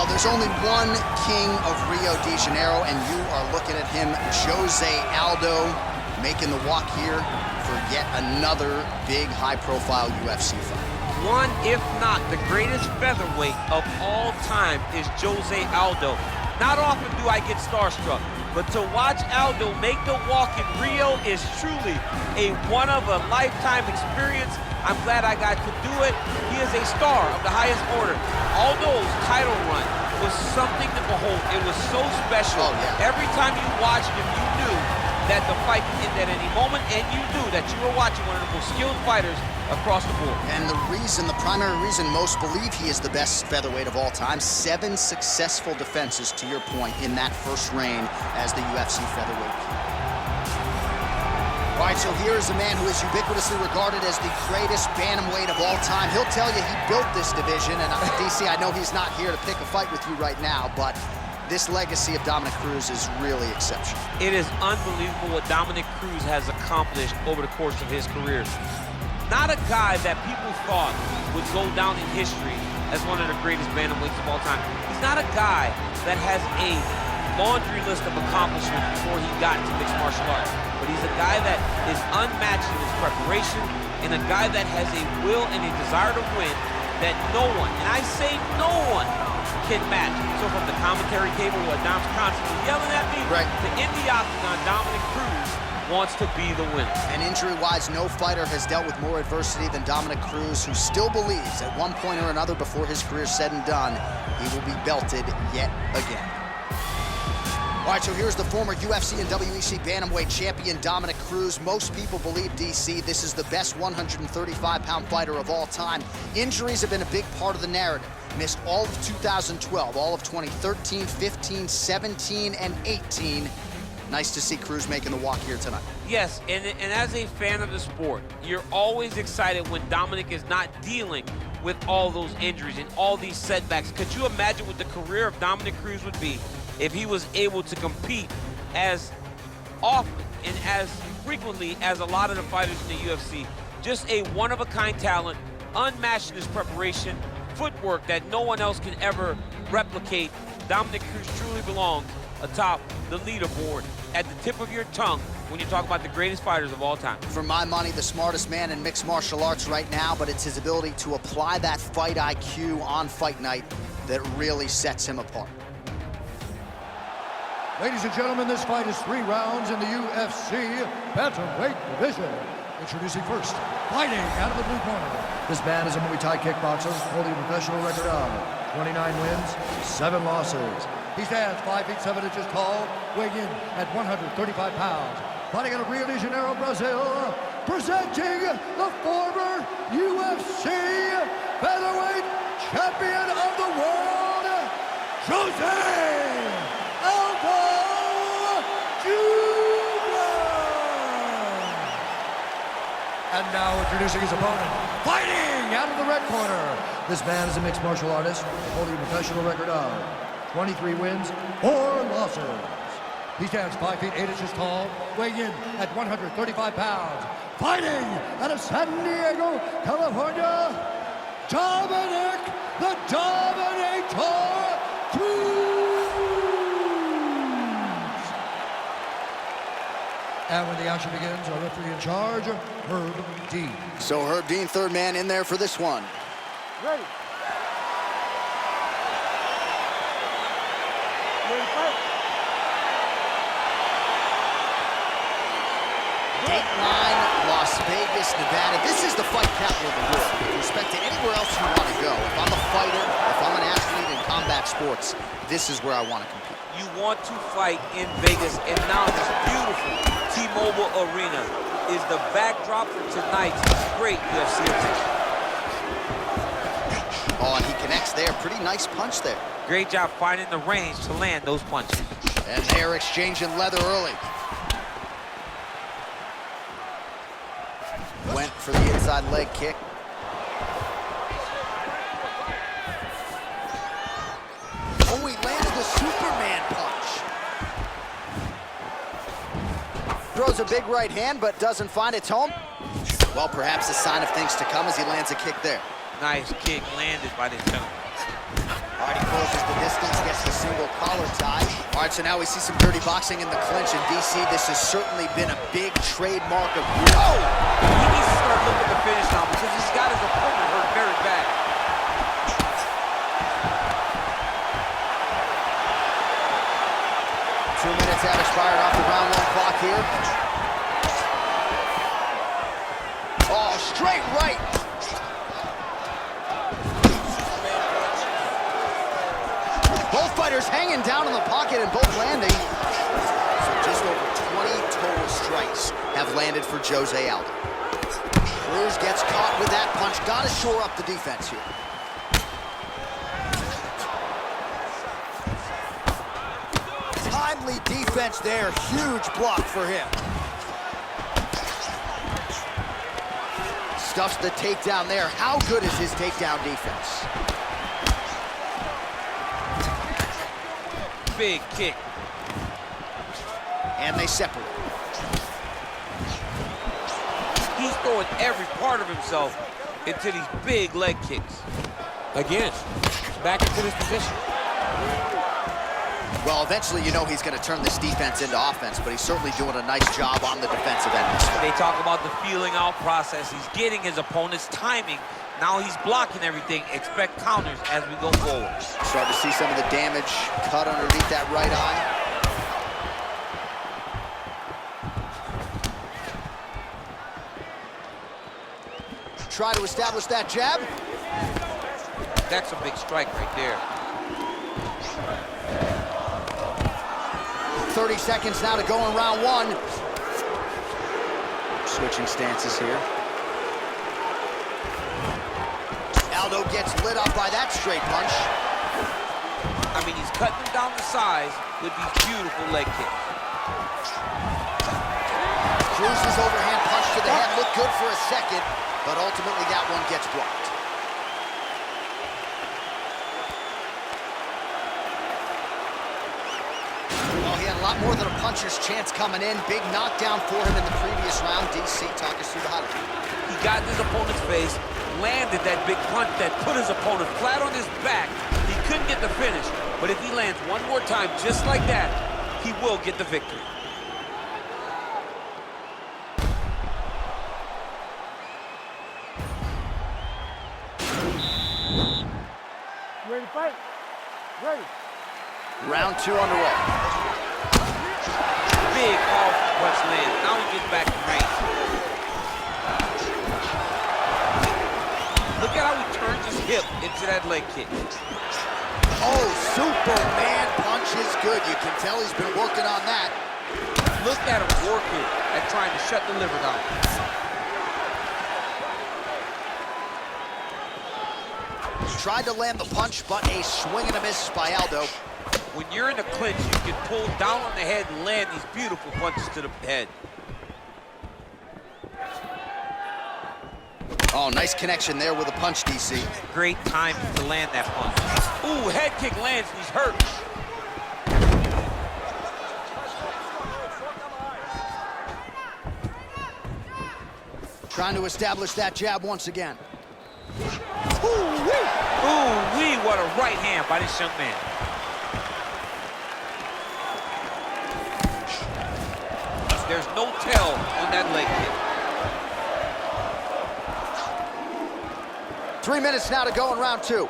Well, there's only one king of Rio de Janeiro, and you are looking at him, Jose Aldo, making the walk here for yet another big, high-profile UFC fight. One, if not the greatest featherweight of all time, is Jose Aldo. Not often do I get starstruck, but to watch Aldo make the walk in Rio is truly a one-of-a-lifetime experience. I'm glad I got to do it. He is a star of the highest order. Aldo's title run was something to behold. It was so special. Oh, yeah. Every time you watched him, you knew that the fight could end at any moment, and you knew that you were watching one of the most skilled fighters across the board. And the primary reason most believe he is the best featherweight of all time, 7 successful defenses, to your point, in that first reign as the UFC featherweight king. All right, so here is a man who is ubiquitously regarded as the greatest bantamweight of all time. He'll tell you he built this division, and DC, I know he's not here to pick a fight with you right now, but this legacy of Dominic Cruz is really exceptional. It is unbelievable what Dominic Cruz has accomplished over the course of his career. Not a guy that people thought would go down in history as one of the greatest bantamweights of all time. He's not a guy that has a laundry list of accomplishments before he got into mixed martial arts. But he's a guy that is unmatched in his preparation, and a guy that has a will and a desire to win that no one, and I say no one, can match. So from the commentary table where Dom's constantly yelling at me, right, to in the octagon, Dominic Cruz wants to be the winner. And injury-wise, no fighter has dealt with more adversity than Dominic Cruz, who still believes at one point or another before his career is said and done, he will be belted yet again. All right, so here's the former UFC and WEC bantamweight champion, Dominic Cruz. Most people believe, DC, this is the best 135-pound fighter of all time. Injuries have been a big part of the narrative. Missed all of 2012, all of 2013, 15, 17, and 18. Nice to see Cruz making the walk here tonight. Yes, and as a fan of the sport, you're always excited when Dominic is not dealing with all those injuries and all these setbacks. Could you imagine what the career of Dominic Cruz would be if he was able to compete as often and as frequently as a lot of the fighters in the UFC? Just a one-of-a-kind talent, unmatched in his preparation, footwork that no one else can ever replicate. Dominic Cruz truly belongs atop the leaderboard, at the tip of your tongue when you talk about the greatest fighters of all time. For my money, the smartest man in mixed martial arts right now, but it's his ability to apply that fight IQ on fight night that really sets him apart. Ladies and gentlemen, this fight is 3 rounds in the UFC bantamweight division. Introducing first, fighting out of the blue corner. This man is a Muay Thai kickboxer holding a professional record of 29 wins, 7 losses. He stands 5 feet 7 inches tall, weighing in at 135 pounds. Fighting out of Rio de Janeiro, Brazil, presenting the former UFC featherweight champion of the world, Jose Aldo Jr. And now introducing his opponent, fighting out of the red corner. This man is a mixed martial artist, holding a professional record of 23 wins, 4 losses. He stands 5 feet 8 inches tall, weighing in at 135 pounds. Fighting out of San Diego, California, Dominic the Dominator Cruz. And when the action begins, our referee in charge, Herb Dean. So Herb Dean, third man in there for this one. Ready. Dateline, Las Vegas, Nevada. This is the fight capital of the world. With respect to anywhere else you want to go, if I'm a fighter, if I'm an athlete in combat sports, this is where I want to compete. You want to fight in Vegas, and now this beautiful T-Mobile Arena is the backdrop for tonight's great UFC event. Oh, and he connects there. Pretty nice punch there. Great job finding the range to land those punches. And they're exchanging leather early. Went for the inside leg kick. Oh, he lands the Superman punch. Throws a big right hand, but doesn't find its home. Well, perhaps a sign of things to come as he lands a kick there. Nice kick landed by this gentleman. All right, he closes the distance, gets the single collar tie. All right, so now we see some dirty boxing in the clinch. In DC, this has certainly been a big trademark of... Oh! He needs to start looking to finish now because he's got his opponent hurt very bad. 2 minutes have expired off the round 1 clock here. Oh, straight right. Both fighters hanging down in the pocket and both landing. So just over 20 total strikes have landed for Jose Aldo. Cruz gets caught with that punch. Got to shore up the defense here. Timely defense there. Huge block for him. Stuffs the takedown there. How good is his takedown defense? Big kick. And they separate. He's throwing every part of himself into these big leg kicks. Again, back into this position. Well, eventually you know he's going to turn this defense into offense, but he's certainly doing a nice job on the defensive end. They talk about the feeling out process. He's getting his opponent's timing. Now he's blocking everything. Expect counters as we go forward. Starting to see some of the damage cut underneath that right eye. Try to establish that jab. That's a big strike right there. 30 seconds now to go in round 1. Switching stances here. Aldo gets lit up by that straight punch. I mean, he's cutting him down the size with these beautiful leg kicks. Cruz's overhand punch to the head looked good for a second, but ultimately that one gets blocked. Well, he had a lot more than a puncher's chance coming in. Big knockdown for him in the previous round. DC, talk us through the highlight. He got in his opponent's face, landed that big punch that put his opponent flat on his back. He couldn't get the finish, but if he lands one more time just like that, he will get the victory. Ready to fight? Ready. Round 2 underway. Big off punch lands. Now he gets back to range. Look at how he turns his hip into that leg kick. Oh, Superman punch is good. You can tell he's been working on that. Look at him working at trying to shut the liver down. Tried to land the punch, but a swing and a miss by Aldo. When you're in the clinch, you can pull down on the head and land these beautiful punches to the head. Oh, nice connection there with a punch, DC. Great time to land that punch. Ooh, head kick lands and he's hurt. Trying to establish that jab once again. Ooh-wee! Ooh-wee, what a right hand by this young man. There's no tell on that leg kick. 3 minutes now to go in round 2.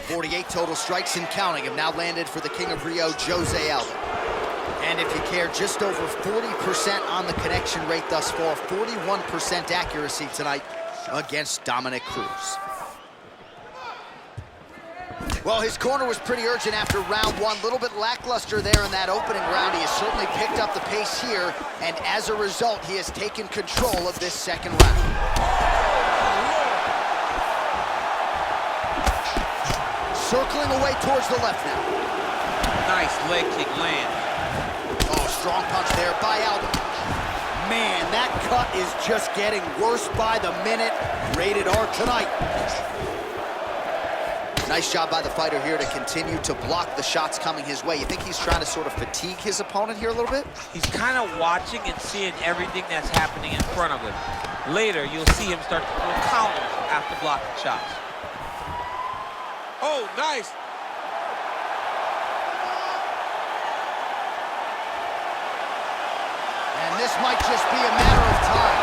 48 total strikes and counting have now landed for the King of Rio, Jose Aldo. And if you care, just over 40% on the connection rate thus far, 41% accuracy tonight against Dominic Cruz. Well, his corner was pretty urgent after round 1. A little bit lackluster there in that opening round. He has certainly picked up the pace here, and as a result, he has taken control of this second round. Circling away towards the left now. Nice leg kick land. Oh, strong punch there by Aldo. Man, that cut is just getting worse by the minute. Rated R tonight. Nice job by the fighter here to continue to block the shots coming his way. You think he's trying to sort of fatigue his opponent here a little bit? He's kind of watching and seeing everything that's happening in front of him. Later, you'll see him start to throw counters after blocking shots. Oh, nice. And this might just be a matter of time.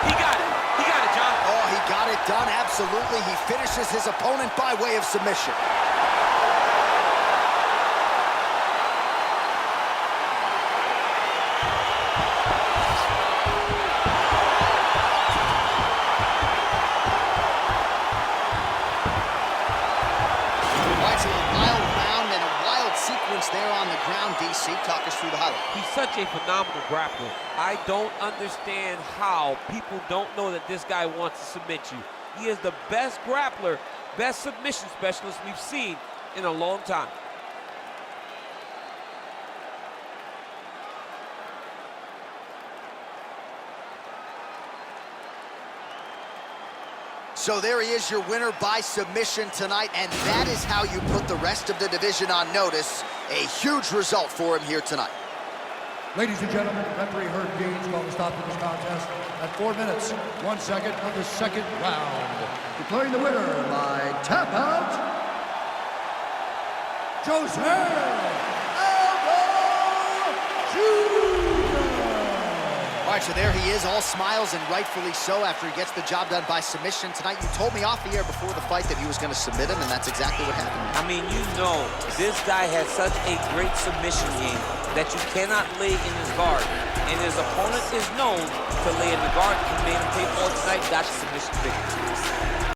He got it. He got it, John. Oh, he got it done, absolutely. He finishes his opponent by way of submission. There on the ground. DC, talk us through the highlight. He's such a phenomenal grappler. I don't understand how people don't know that this guy wants to submit you. He is the best grappler, best submission specialist we've seen in a long time. So there he is, your winner by submission tonight, and that is how you put the rest of the division on notice. A huge result for him here tonight. Ladies and gentlemen, referee Herb Deans called a stop to this contest at 4 minutes, 1 second of the second round. Declaring the winner by tap out, Жозе Aldo Jr. All right, so there he is, all smiles, and rightfully so, after he gets the job done by submission tonight. You told me off the air before the fight that he was going to submit him, and that's exactly what happened. I mean, you know, this guy has such a great submission game that you cannot lay in his guard. And his opponent is known to lay in the guard. He made him pay for it tonight, got the submission victory.